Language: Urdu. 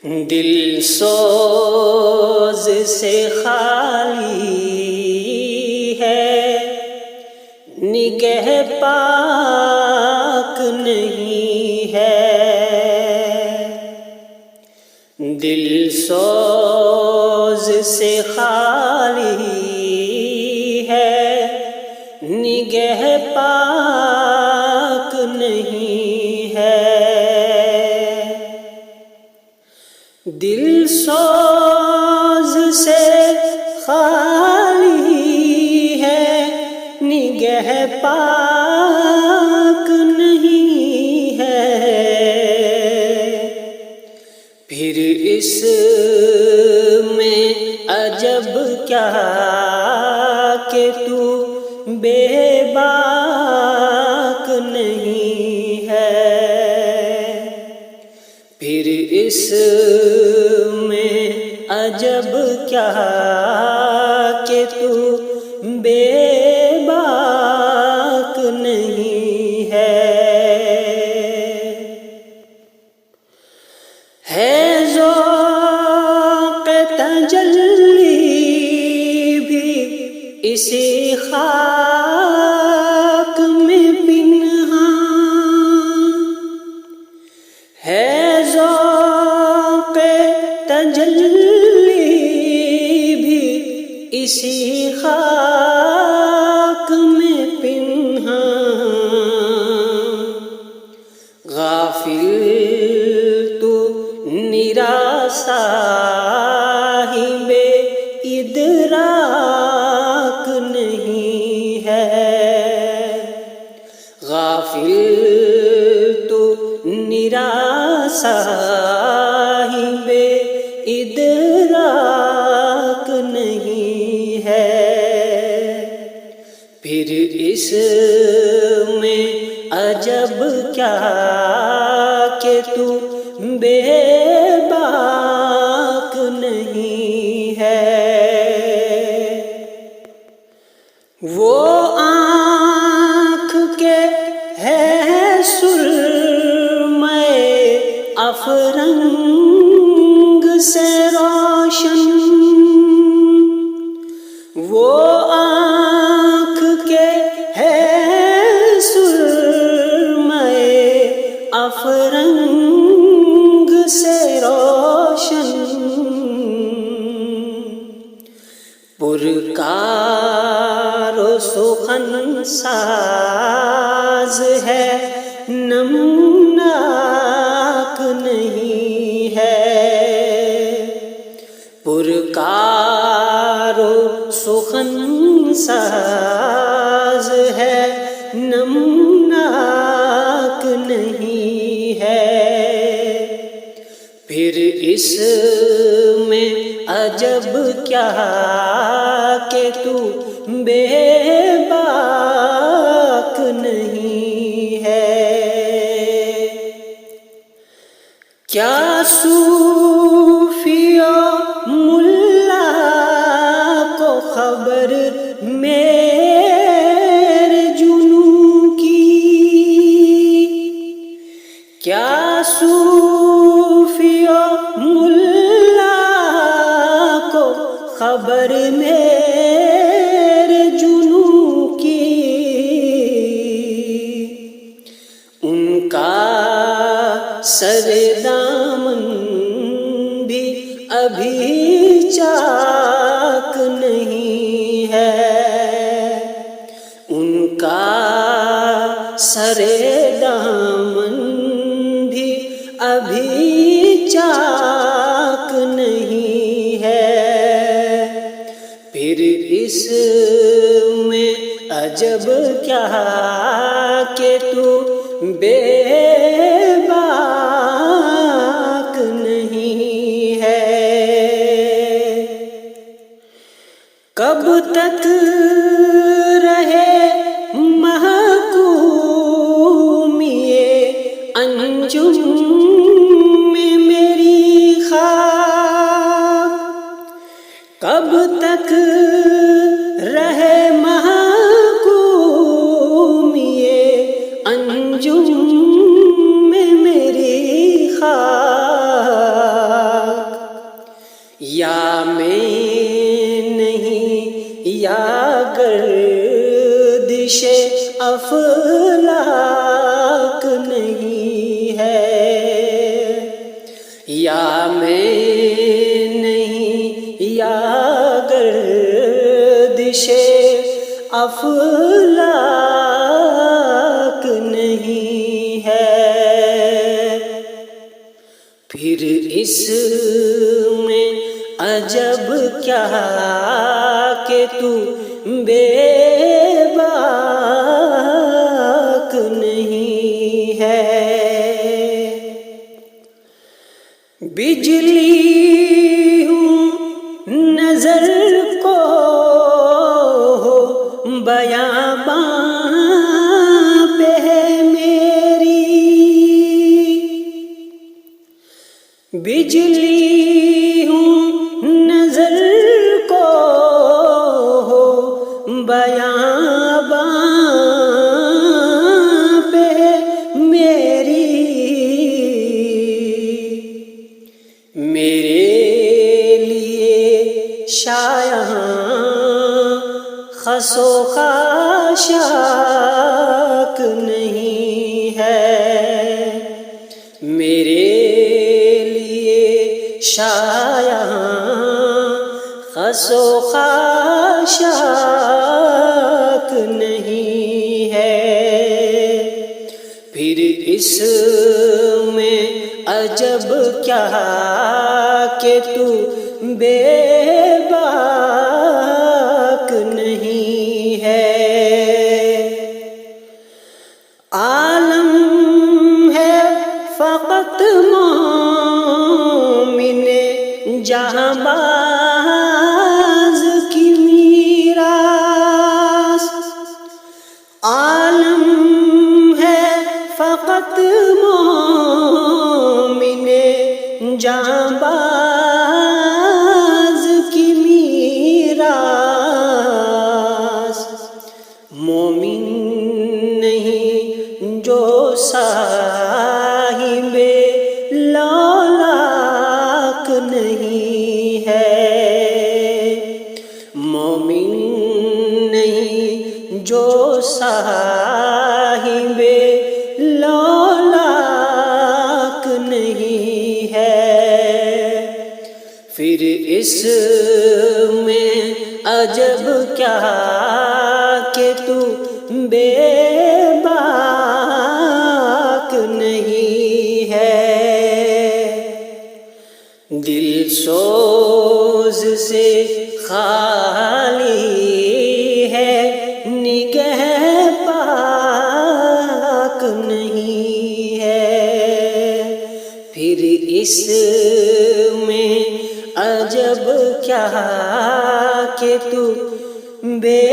دل سوز سے خالی ہے، نگہ پاک نہیں ہے۔ دل سوز سے خالی ہے، نگہ پاک نہیں ہے۔ دل سوز سے خالی ہے، نگہ پاک نہیں ہے۔ پھر اس میں عجب کیا کہ تو بے باک نہیں ہے۔ پھر اس میں عجب کیا کہ تو بے باک نہیں ہے۔ ذوق تجلی بھی اسی خاک میں پنہاں ہے۔ ذوق تجلی بھی اسی خاک میں پنہاں۔ غافل تو نراسا صاحب ادراک نہیں ہے۔ غافل تو نراسا صاحب ادراک نہیں ہے۔ پھر اس میں عجب کیا کہ تو بے باک نہیں ہے۔ وہ آنکھ کے ہے سرمے افرنگ سے روشن، وہ آنکھ کے ہے سرمے افرنگ سے روشن۔ پرکار و سخن ساز ہے، نمناک نہیں ہے۔ پرکار و سخن ساز ہے، نمناک نہیں ہے۔ پھر اس میں عجب کیا کہ تو بے باک نہیں ہے۔ کیا صوفی و ملا کو خبر میرے جنوں کی؟ کیا صوفی و ملا کو خبر میرے جنوں کی؟ ان کا سر دامن بھی ابھی چاک نہیں ہے۔ ان کا سر دامن بھی ابھی چاک نہیں ہے۔ پھر اس میں عجب کیا کہ تو بے باک نہیں ہے۔ کب تک رہے محکوم یہ انجم میں میری خاک؟ کب تک رہے محکوم یہ انجم میں میری خاک؟ یا میں نہیں یا گردش افلاک نہیں ہے، یا میں نہیں یا گردش افلاک نہیں ہے، پھر اس میں عجب کیا کہ تو بے باک نہیں ہے، بجلی ہوں نظر کو بیاباں پہ ہے میری، بجلی ہوں نظر کو بیاباں پہ میری، میرے لیے شایہاں خس و خاشاک نہیں ہے، میرے لیے شایہاں خس و خاشاک نہیں ہے، پھر اس میں عجب کیا کہ تو بے باک نہیں ہے، عالم ہے فقط مومن جہاں باز کی میراث، عالم ہے فقط مومن جہاں باز کی میراث، مومن نہیں جو صاحب لولاک نہیں ہے، مومن نہیں جو صاحب لولاک نہیں ہے، پھر اس میں عجب کیا کہ تو بے باک نہیں ہے، دل سوز سے خالی ہے نگہ پاک نہیں ہے، پھر اس میں عجب کیا کہ تو بے